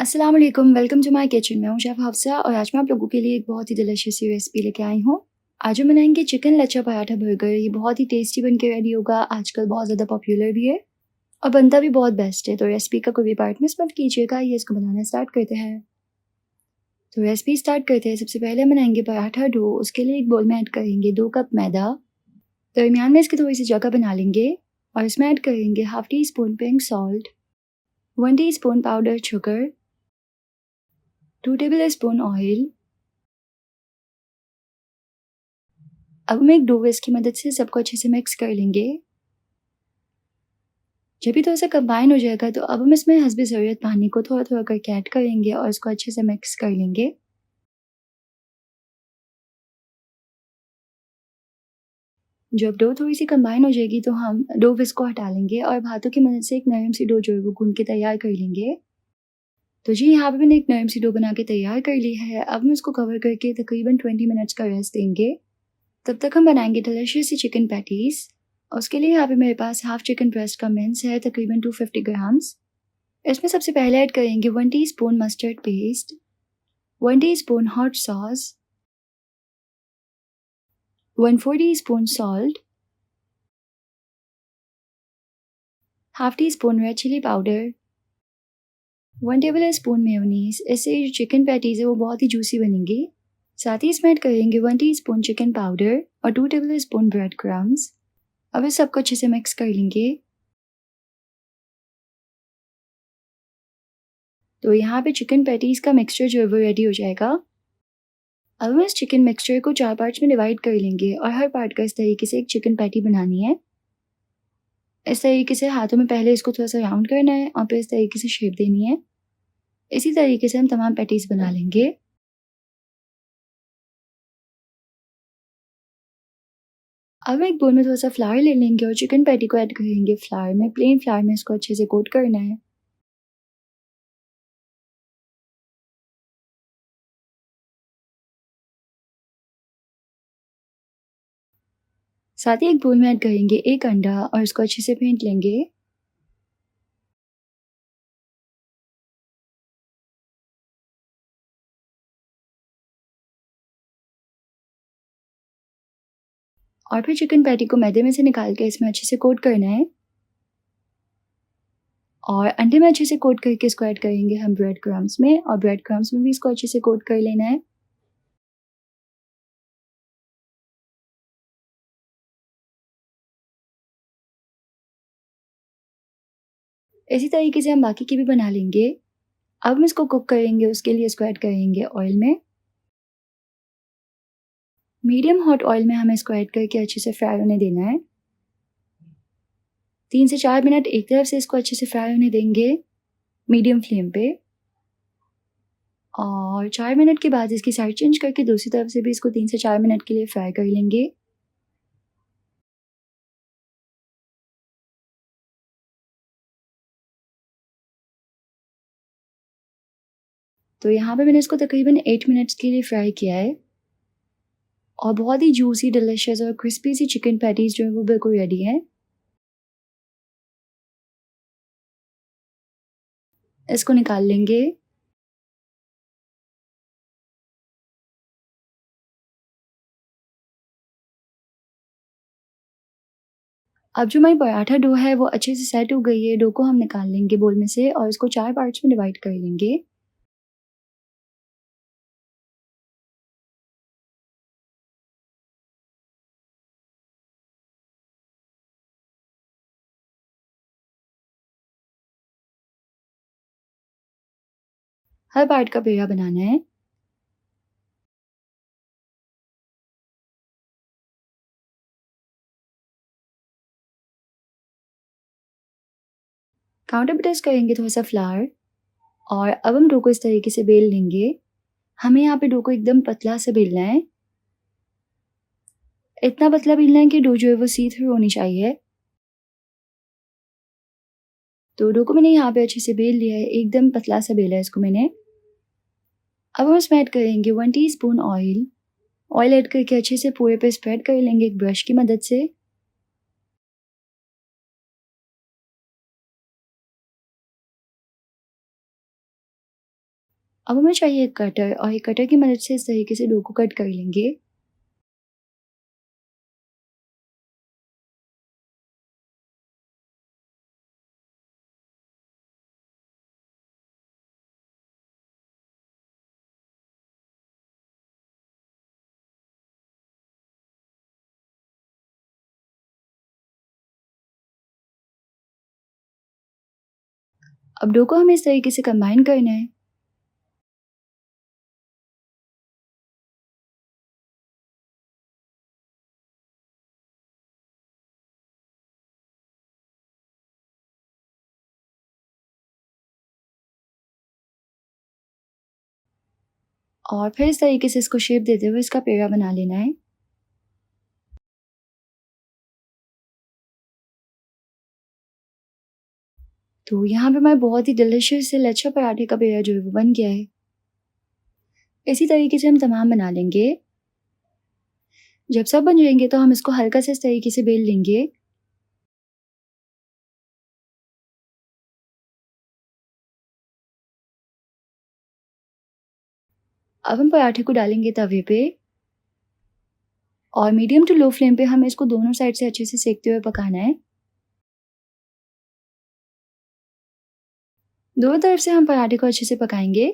अस्सलाम वालेकुम, welcome to my kitchen. मैं हूँ शेफ़ हफ्सा और आज मैं आप लोगों के लिए एक बहुत ही डिलीशियस सी रेसिपी लेके आई हूँ। आज हम बनाएंगे चिकन लच्छा पराठा बर्गर। ये बहुत ही टेस्टी बन के रेडी होगा। आजकल बहुत ज़्यादा पॉपुलर भी है और बनता भी बहुत बेस्ट है। तो रेसिपी का कोई भी पार्ट मिस मत कीजिएगा। ये इसको बनाना स्टार्ट करते हैं। तो रेसिपी स्टार्ट करते हैं। सबसे पहले हम बनाएंगे पराठा डो। उसके लिए एक बोल में ऐड करेंगे 2 कप मैदा। दरमियान में इसकी थोड़ी सी जगह बना लेंगे और इसमें ऐड करेंगे half tea spoon pink salt, 1 tea spoon powder sugar, 2 table spoon oil. अब हम एक डो विस्क की मदद से सबको अच्छे से मिक्स कर लेंगे। जब भी थोड़ा सा कंबाइन हो जाएगा तो अब हम इसमें हस्बे ज़रूरत पानी को थोड़ा थोड़ा करके ऐड करेंगे और इसको अच्छे से मिक्स कर लेंगे। जब डो थोड़ी सी कंबाइन हो जाएगी तो हम डो विस्क को हटा लेंगे और हाथों की मदद से एक नरम सी डो जो है वो गूंद के तैयार कर लेंगे। तो जी यहाँ पे मैंने एक नरम सी डो बना के तैयार कर ली है। अब हम इसको कवर करके तकरीबन 20 मिनट्स का रेस्ट देंगे। तब तक हम बनाएंगे डिलीशियस सी चिकन पैटीज़। उसके लिए यहाँ पे मेरे पास हाफ चिकन ब्रेस्ट का मिन्स है, तकरीबन 250 ग्राम्स। इसमें सबसे पहले ऐड करेंगे 1 teaspoon mustard paste, 1 teaspoon hot sauce, 1/4 teaspoon salt, half teaspoon red chilli powder, 1 tablespoon mayonnaise. इससे जो चिकन पैटीज़ है वो बहुत ही जूसी बनेंगी। साथ ही इसमें ऐड करेंगे 1 टीस्पून चिकन पाउडर और 2 टेबल स्पून ब्रेड क्रम्स। अब इस सबको अच्छे से मिक्स कर लेंगे। तो यहाँ पे चिकन पैटीज़ का मिक्सचर जो है वो रेडी हो जाएगा। अब हम इस चिकन मिक्सचर को 4 पार्ट्स में डिवाइड कर लेंगे और हर पार्ट का इस तरीके से एक चिकन पैटी बनानी है। इस तरीके से हाथों में पहले इसको थोड़ा सा राउंड करना है और फिर इस तरीके से शेप देनी है। इसी तरीके से हम तमाम पैटीज़ बना लेंगे। अब हम एक बोल में थोड़ा सा फ्लावर ले लेंगे और चिकन पैटी को ऐड करेंगे फ्लावर में। प्लेन फ्लावर में इसको अच्छे से कोट करना है। साथ ही एक बोल में ऐड करेंगे एक अंडा और इसको अच्छे से फेंट लेंगे। और फिर चिकन पैटी को मैदे में से निकाल के इसमें अच्छे से कोट करना है और अंडे में अच्छे से कोट करके इसको ऐड करेंगे हम ब्रेड क्रम्स में और ब्रेड क्रम्स में भी इसको अच्छे से कोट कर लेना है। इसी तरीके से हम बाकी की भी बना लेंगे। अब हम इसको कुक करेंगे। उसके लिए इसको ऐड करेंगे ऑयल में। मीडियम हॉट ऑयल में हमें इसको ऐड करके अच्छे से फ्राई होने देना है। 3 से 4 मिनट एक तरफ से इसको अच्छे से फ्राई होने देंगे मीडियम फ्लेम पे और 4 मिनट के बाद इसकी साइड चेंज करके दूसरी तरफ से भी इसको 3 से 4 मिनट के लिए फ्राई कर लेंगे। तो यहाँ पे मैंने इसको तकरीबन 8 मिनट्स के लिए फ्राई किया है और बहुत ही जूसी, डिलिशियस और क्रिस्पी सी चिकन पैटीज़ जो है वो बिल्कुल रेडी है। इसको निकाल लेंगे। अब जो हमारी पराठा डो है वो अच्छे से सेट हो गई है। डो को हम निकाल लेंगे बोल में से और इसको 4 पार्ट्स में डिवाइड कर लेंगे। हर पार्ट का पेड़ा बनाना है। काउंटर पे टेस्ट करेंगे थोड़ा-सा फ्लावर और अब हम डो को इस तरीके से बेल लेंगे। हमें यहाँ पे डो को एकदम पतला सा बेलना है। इतना पतला बेलना है कि डो जो है वो सी थ्रू होनी चाहिए। तो डो को मैंने यहाँ पे अच्छे से बेल लिया है। एकदम पतला सा बेला है इसको मैंने। अब हम इसमें ऐड करेंगे 1 टीस्पून ऑयल। ऑयल ऐड करके अच्छे से पूरे पे स्प्रेड कर लेंगे एक ब्रश की मदद से। अब हमें चाहिए एक कटर और एक कटर की मदद से इस तरीके से डो को कट कर लेंगे। अब डो को हमें इस तरीके से कंबाइन करना है। और फिर इस तरीके से इसको शेप देते हुए इसका पेड़ा बना लेना है। तो यहाँ पे हमारा बहुत ही डिलिशियस से लच्छा पराठे का पेड़ा जो है वो बन गया है। इसी तरीके से हम तमाम बना लेंगे। जब सब बन जाएंगे तो हम इसको हल्का से इस तरीके से बेल लेंगे। अब हम पराठे को डालेंगे तवे पे और मीडियम टू लो फ्लेम पे हमें इसको दोनों साइड से अच्छे से सेकते हुए पकाना है। दोनों तरफ से हम पराठे को अच्छे से पकाएंगे।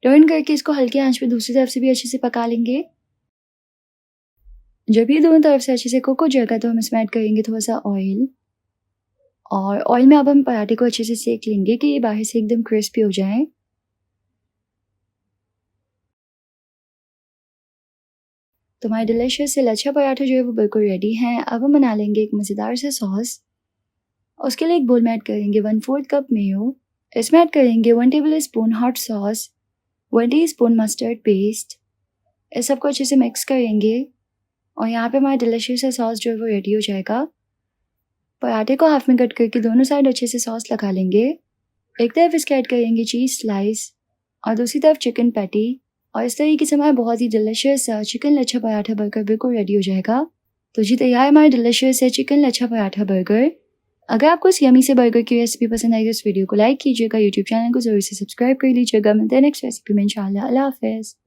टर्न करके इसको हल्की आंच पे दूसरी तरफ से भी अच्छे से पका लेंगे। जब ये दोनों तरफ से अच्छे से कुक हो जाएगा तो हम इसमें ऐड करेंगे थोड़ा सा ऑयल और ऑयल में अब हम पराठे को अच्छे से सेक लेंगे कि ये बाहर से एकदम क्रिस्पी हो जाए। तो हमारे डिलिशियस से लच्छा पराठा जो है वो बिल्कुल रेडी हैं। अब हम बना लेंगे एक मज़ेदार सा सॉस। उसके लिए एक बोल में ऐड करेंगे 1/4 कप मेयो। इसमें ऐड करेंगे 1 table spoon hot sauce, 1 teaspoon mustard paste. इस सबको अच्छे से मिक्स करेंगे और यहाँ पे हमारा डिलिशियस सा सॉस जो है वो रेडी हो जाएगा। पराठे को हाफ में कट करके दोनों साइड अच्छे से सॉस लगा लेंगे। एक तरफ इसके ऐड करेंगे चीज़ स्लाइस और दूसरी तरफ चिकन पैटी और इस तरीके से हमारा बहुत ही डिलिशियस सा चिकन लच्छा पराठा बर्गर बिल्कुल रेडी हो जाएगा। तो जी तैयार है हमारा डिलिशियस है चिकन लच्छा पराठा बर्गर। अगर आपको इस यमी से बर्गर की रेसिपी पसंद आई तो इस वीडियो को लाइक कीजिएगा, यूट्यूब चैनल को जरूर से सब्सक्राइब कर लीजिएगा। मिलते हैं नेक्स्ट रेसिपी में इंशाल्लाह। अल्लाह हाफ़िज़।